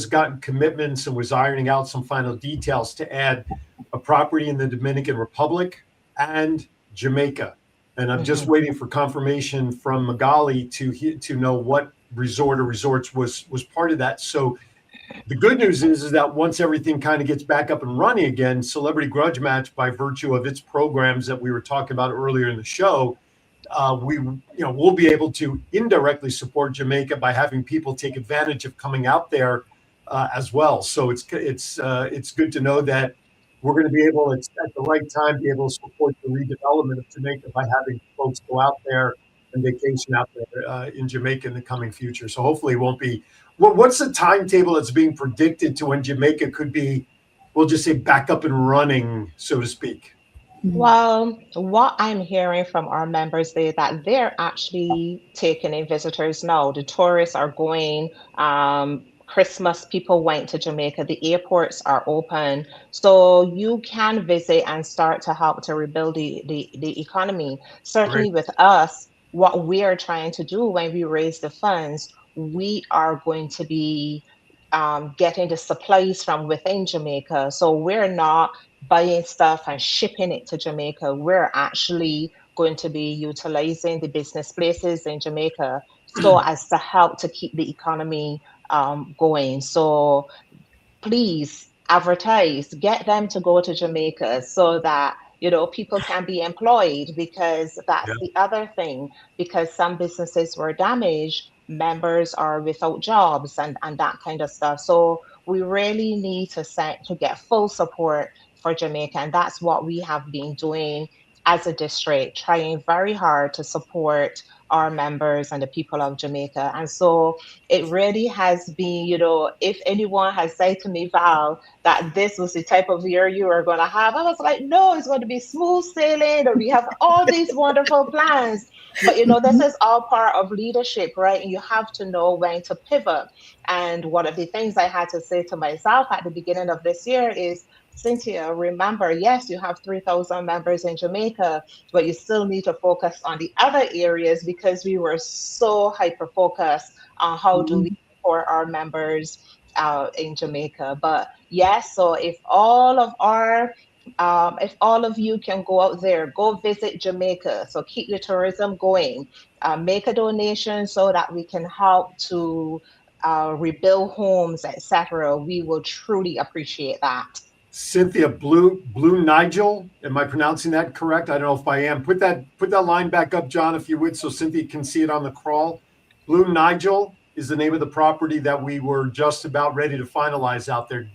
gotten commitments and was ironing out some final details to add a property in the Dominican Republic and Jamaica. And I'm just waiting for confirmation from Magali to know what resort or resorts was part of that. So the good news is that once everything kind of gets back up and running again, Celebrity Grudge Match, by virtue of its programs that we were talking about earlier in the show, we'll be able to indirectly support Jamaica by having people take advantage of coming out there as well. So it's good to know that we're going to be able, at the right time, be able to support the redevelopment of Jamaica by having folks go out there and vacation out there in Jamaica in the coming future. So hopefully it won't be. What's the timetable that's being predicted to when Jamaica could be, we'll just say, back up and running, so to speak? Well, what I'm hearing from our members is that they're actually taking in visitors now. The tourists are going. Christmas, people went to Jamaica. The airports are open. So you can visit and start to help to rebuild the economy. Great. Certainly with us, what we are trying to do when we raise the funds, we are going to be getting the supplies from within Jamaica. So we're not buying stuff and shipping it to Jamaica. We're actually going to be utilizing the business places in Jamaica so as to help to keep the economy going. So please advertise, get them to go to Jamaica so that people can be employed, because that's the other thing. Because some businesses were damaged, members are without jobs and that kind of stuff. So we really need to get full support for Jamaica, and that's what we have been doing as a district, trying very hard to support our members and the people of Jamaica. And so it really has been, if anyone has said to me, Val, that this was the type of year you were going to have, I was like, no, it's going to be smooth sailing, and we have all these wonderful plans. But, this is all part of leadership, right? And you have to know when to pivot. And one of the things I had to say to myself at the beginning of this year is, Cynthia, remember, yes, you have 3,000 members in Jamaica, but you still need to focus on the other areas, because we were so hyper focused on how do we support our members in Jamaica. But yes, so if all of you can go out there, go visit Jamaica. So keep the tourism going, make a donation so that we can help to rebuild homes, etc. We will truly appreciate that. Cynthia, Blue Nigel, am I pronouncing that correct? I don't know if I am. Put that line back up, John, if you would, so Cynthia can see it on the crawl. Blue Nigel is the name of the property that we were just about ready to finalize out there.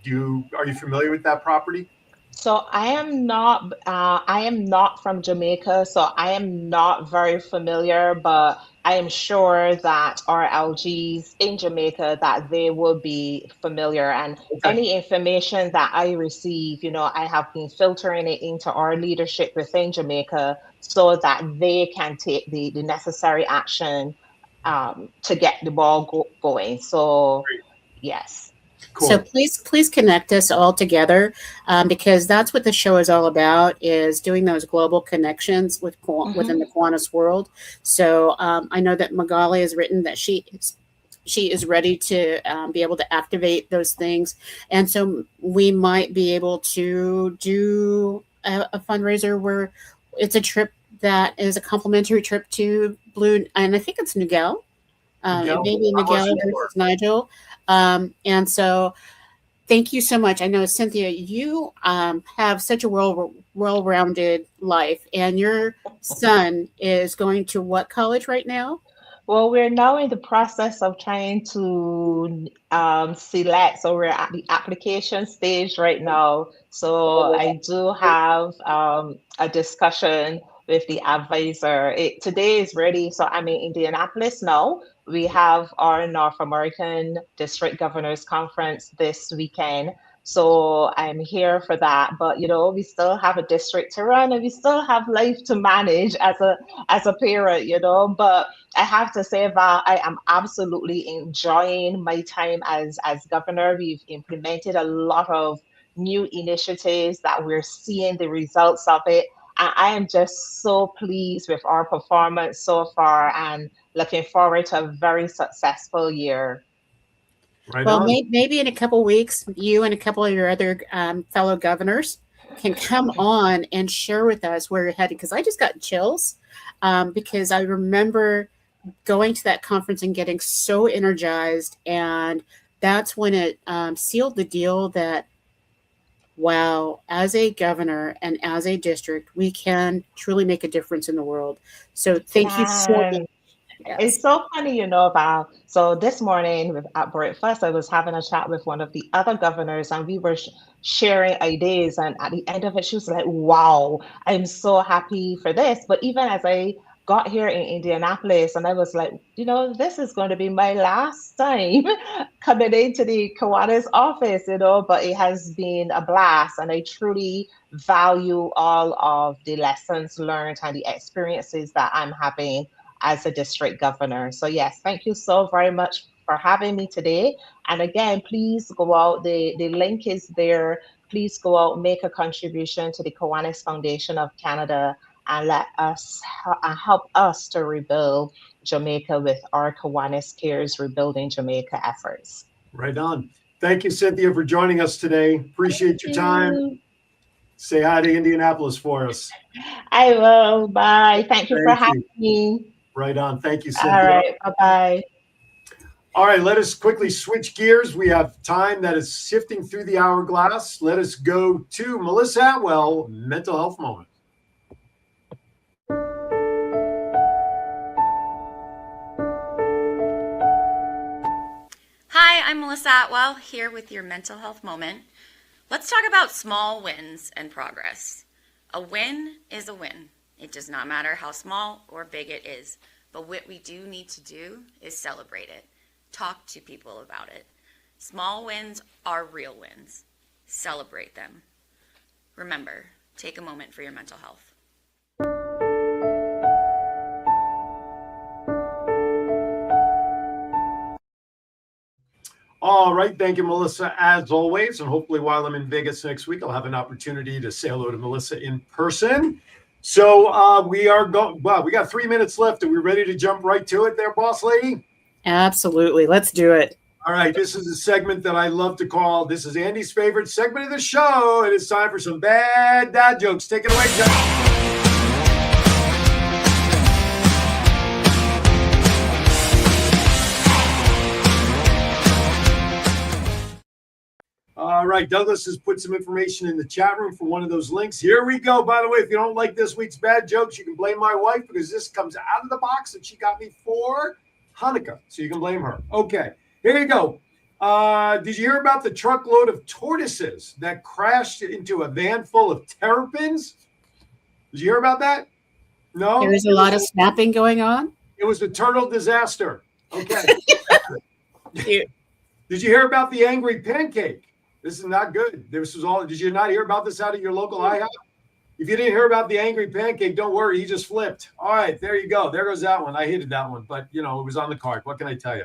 Are you familiar with that property? So I am not from Jamaica, so I am not very familiar, but I am sure that our LGs in Jamaica, that they will be familiar. And any information that I receive, I have been filtering it into our leadership within Jamaica so that they can take the necessary action to get the ball going. So yes. Cool. So please connect us all together, because that's what the show is all about, is doing those global connections within the Kiwanis world. So I know that Magali has written that she is ready to be able to activate those things. And so we might be able to do a fundraiser where it's a trip that is a complimentary trip to Blue, and I think it's Nigel. Maybe Nigel versus Nigel. And so thank you so much. I know, Cynthia, you have such a well-rounded life, and your son is going to what college right now? Well, we're now in the process of trying to select. So we're at the application stage right now. So I do have a discussion with the advisor. Today is ready. So I'm in Indianapolis now. We have our North American District Governors Conference this weekend. So I'm here for that. But we still have a district to run, and we still have life to manage as a parent, But I have to say, Val, I am absolutely enjoying my time as governor. We've implemented a lot of new initiatives that we're seeing the results of it. And I am just so pleased with our performance so far, and looking forward to a very successful year. Right well, on. maybe in a couple of weeks, you and a couple of your other fellow governors can come on and share with us where you're headed. Because I just got chills because I remember going to that conference and getting so energized. And that's when it sealed the deal that wow, as a governor and as a district, we can truly make a difference in the world. So thank you so much. And Yes. it's so funny, Val. So this morning at breakfast, I was having a chat with one of the other governors, and we were sharing ideas. And at the end of it, she was like, "Wow, I'm so happy for this." But even as I got here in Indianapolis, and I was like, this is going to be my last time coming into the Kiwanis office, but it has been a blast, and I truly value all of the lessons learned and the experiences that I'm having as a district governor. So yes, thank you so very much for having me today. And again, please go out. The link is there. Please go out, make a contribution to the Kiwanis Foundation of Canada, and let us help us to rebuild Jamaica with our Kiwanis Cares Rebuilding Jamaica efforts. Right on. Thank you, Cynthia, for joining us today. Appreciate your time. Say hi to Indianapolis for us. I will. Bye. Thank you for having me. Right on. Thank you, Cynthia. All right. Bye-bye. All right, let us quickly switch gears. We have time that is sifting through the hourglass. Let us go to Melissa Atwell, Mental Health Moment. Hi, I'm Melissa Atwell, here with your Mental Health Moment. Let's talk about small wins and progress. A win is a win. It does not matter how small or big it is, but what we do need to do is celebrate it. Talk to people about it. Small wins are real wins. Celebrate them. Remember, take a moment for your mental health. All right. Thank you, Melissa, as always. And hopefully while I'm in Vegas next week, I'll have an opportunity to say hello to Melissa in person. So we are going, well, we got 3 minutes left. Are we ready to jump right to it there, boss lady? Absolutely. Let's do it. All right. This is a segment that I love to call, this is Andy's favorite segment of the show. It is time for some bad dad jokes. Take it away, John. All right, Douglas has put some information in the chat room for one of those links. Here we go. By the way, if you don't like this week's bad jokes, you can blame my wife because this comes out of the box that she got me for Hanukkah. So you can blame her. Okay, here you go. Did you hear about the truckload of tortoises that crashed into a van full of terrapins? Did you hear about that? No? There is a lot of snapping going on. It was a turtle disaster. Okay. Did you hear about the angry pancake? This is not good. This was all. Did you not hear about this out of your local IHOP? If you didn't hear about the angry pancake, don't worry. He just flipped. All right, there you go. There goes that one. I hated that one, but it was on the card. What can I tell you?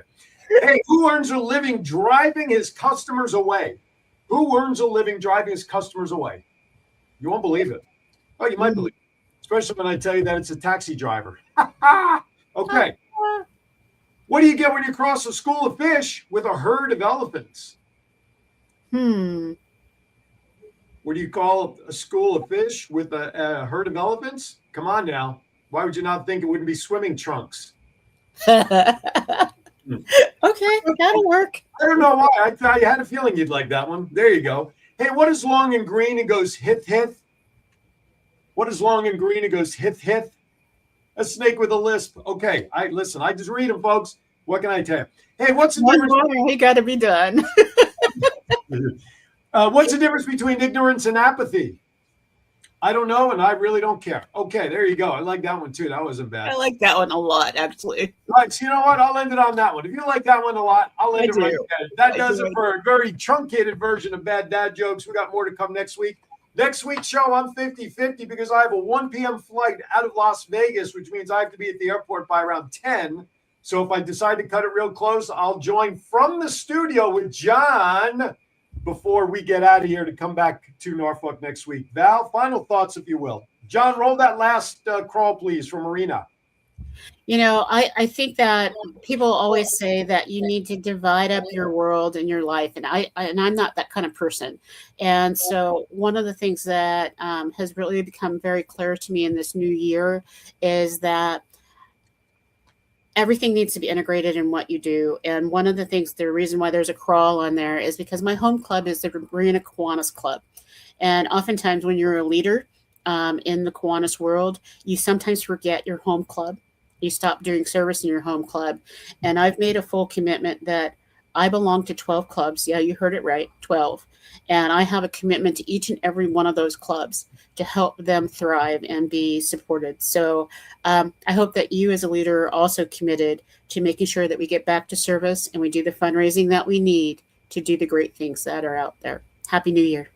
Hey, who earns a living driving his customers away? Who earns a living driving his customers away? You won't believe it. Oh, you might believe it, especially when I tell you that it's a taxi driver. Okay. What do you get when you cross a school of fish with a herd of elephants? What do you call a school of fish with a herd of elephants? Come on now. Why would you not think it wouldn't be swimming trunks? Okay, that'll work. I don't know why. I had a feeling you'd like that one. There you go. Hey, what is long and green and goes hith hith? What is long and green and goes hith hith? A snake with a lisp. Okay, listen. I just read them, folks. What can I tell you? Hey, what's the difference? We got to be done. What's the difference between ignorance and apathy? I don't know, and I really don't care. Okay, there you go. I like that one too. That wasn't bad. I like that one a lot, actually. All right, so you know what? I'll end it on that one. If you like that one a lot, I'll end it right there. That does it for a very truncated version of bad dad jokes. We got more to come next week. Next week's show, I'm 50-50 because I have a 1 p.m. flight out of Las Vegas, which means I have to be at the airport by around 10. So if I decide to cut it real close, I'll join from the studio with John before we get out of here to come back to Norfolk next week. Val, final thoughts, if you will. John, roll that last crawl, please, from Marina. I think that people always say that you need to divide up your world and your life, and I'm not that kind of person. And so one of the things that has really become very clear to me in this new year is that everything needs to be integrated in what you do. And one of the things, the reason why there's a crawl on there is because my home club is the Marina Kiwanis Club. And oftentimes when you're a leader in the Kiwanis world, you sometimes forget your home club. You stop doing service in your home club. And I've made a full commitment that I belong to 12 clubs. Yeah, you heard it right, 12. And I have a commitment to each and every one of those clubs to help them thrive and be supported. So I hope that you as a leader are also committed to making sure that we get back to service and we do the fundraising that we need to do the great things that are out there. Happy New Year.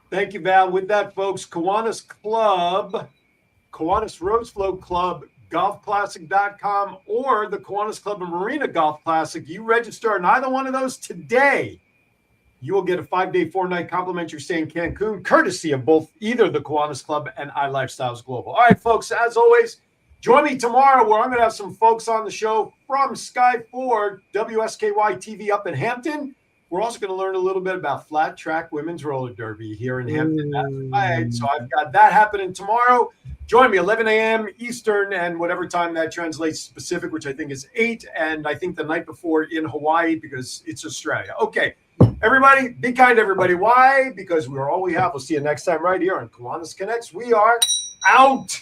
Thank you, Val. With that, folks, Kiwanis Club, Kiwanis Rose Float Club, golfclassic.com, or the Kiwanis Club and Marina Golf Classic. You register on either one of those today, you will get a 5-day, 4-night complimentary stay in Cancun, courtesy of both either the Kiwanis Club and iLifestyles Global. All right, folks, as always, join me tomorrow where I'm going to have some folks on the show from Sky 4, WSKY TV up in Hampton. We're also going to learn a little bit about flat track women's roller derby here in Hampton. That's right. So I've got that happening tomorrow. Join me 11 a.m. Eastern and whatever time that translates to Pacific, which I think is 8. And I think the night before in Hawaii because it's Australia. Okay. Everybody, be kind to everybody. Why? Because we're all we have. We'll see you next time right here on Kiwanis Connects. We are out.